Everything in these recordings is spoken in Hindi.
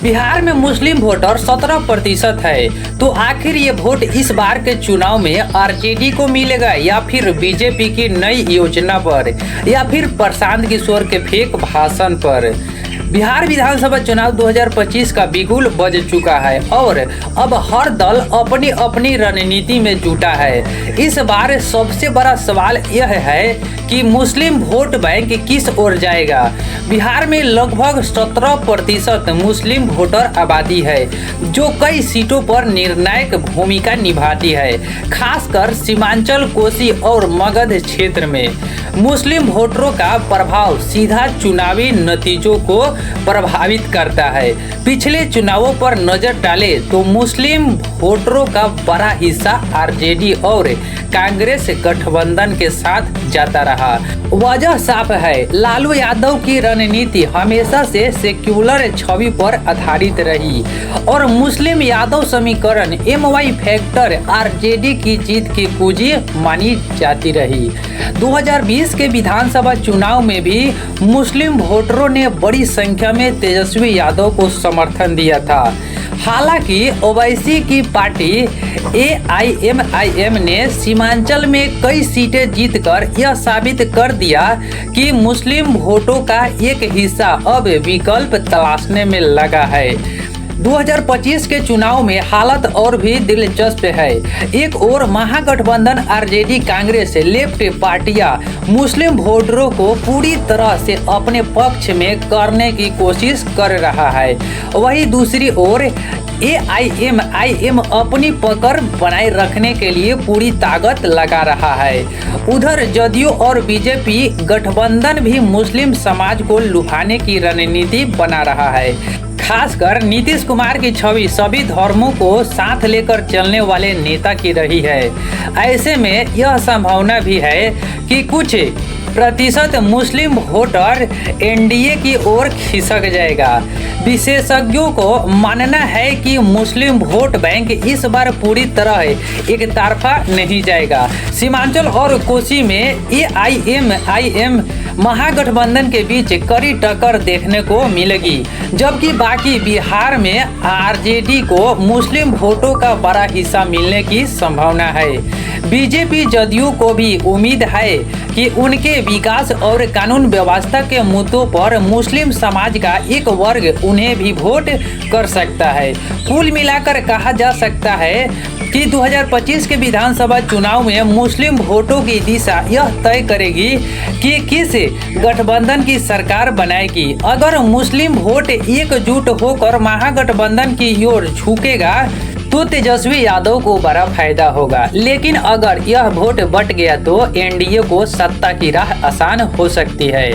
बिहार में मुस्लिम वोटर 17% है। तो आखिर ये वोट इस बार के चुनाव में आरजेडी को मिलेगा या फिर बीजेपी की नई योजना पर या फिर प्रशांत किशोर के फेक भाषण पर। बिहार विधानसभा चुनाव 2025 का बिगुल बज चुका है और अब हर दल अपनी अपनी रणनीति में जुटा है। इस बार सबसे बड़ा सवाल यह है कि मुस्लिम वोट बैंक किस ओर जाएगा। बिहार में लगभग 17% मुस्लिम वोटर आबादी है, जो कई सीटों पर निर्णायक भूमिका निभाती है, खासकर सीमांचल, कोसी और मगध क्षेत्र में। मुस्लिम वोटरों का प्रभाव सीधा चुनावी नतीजों को प्रभावित करता है। पिछले चुनावों पर नजर डाले तो मुस्लिम वोटरों का बड़ा हिस्सा आरजेडी और कांग्रेस गठबंधन के साथ जाता रहा। वजह साफ है, लालू यादव की रणनीति हमेशा से सेक्युलर छवि पर आधारित रही और मुस्लिम यादव समीकरण MY फैक्टर आरजेडी की जीत की कुंजी मानी जाती रही। 2020 के विधानसभा चुनाव में भी मुस्लिम वोटरों ने बड़ी संख्या में तेजस्वी यादव को समर्थन दिया था। हालांकि ओवैसी की पार्टी AIMIM ने सीमांचल में कई सीटें जीतकर यह साबित कर दिया कि मुस्लिम वोटों का एक हिस्सा अब विकल्प तलाशने में लगा है। 2025 के चुनाव में हालत और भी दिलचस्प है। एक और महागठबंधन आरजेडी कांग्रेस लेफ्ट पार्टियां मुस्लिम वोटरों को पूरी तरह से अपने पक्ष में करने की कोशिश कर रहा है, वहीं दूसरी ओर AIMIM अपनी पकड़ बनाए रखने के लिए पूरी ताकत लगा रहा है। उधर जदयू और बीजेपी गठबंधन भी मुस्लिम समाज को लुभाने की रणनीति बना रहा है। खासकर नीतीश कुमार की छवि सभी धर्मों को साथ लेकर चलने वाले नेता की रही है। ऐसे में यह संभावना भी है कि कुछ प्रतिशत मुस्लिम वोटर NDA की ओर खिसक जाएगा। विशेषज्ञों को मानना है कि मुस्लिम वोट बैंक इस बार पूरी तरह एक तरफा नहीं जाएगा। सीमांचल और कोसी में AIMIM महागठबंधन के बीच कड़ी टक्कर देखने को मिलेगी, जबकि बाकी बिहार में आरजेडी को मुस्लिम वोटों का बड़ा हिस्सा मिलने की संभावना है। बीजेपी जदयू को भी उम्मीद है कि उनके विकास और कानून व्यवस्था के मुद्दों पर मुस्लिम समाज का एक वर्ग उन्हें भी वोट कर सकता है। कुल मिलाकर कहा जा सकता है कि 2025 के विधानसभा चुनाव में मुस्लिम वोटों की दिशा यह तय करेगी कि किस गठबंधन की सरकार बनाएगी। अगर मुस्लिम वोट एकजुट होकर महागठबंधन की ओर झुकेगा तो तेजस्वी यादव को बड़ा फायदा होगा, लेकिन अगर यह वोट बट गया तो NDA को सत्ता की राह आसान हो सकती है।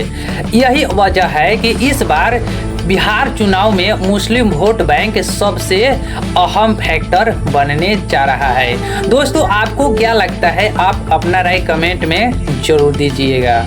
यही वजह है कि इस बार बिहार चुनाव में मुस्लिम वोट बैंक सबसे अहम फैक्टर बनने जा रहा है। दोस्तों, आपको क्या लगता है? आप अपना राय कमेंट में जरूर दीजिएगा।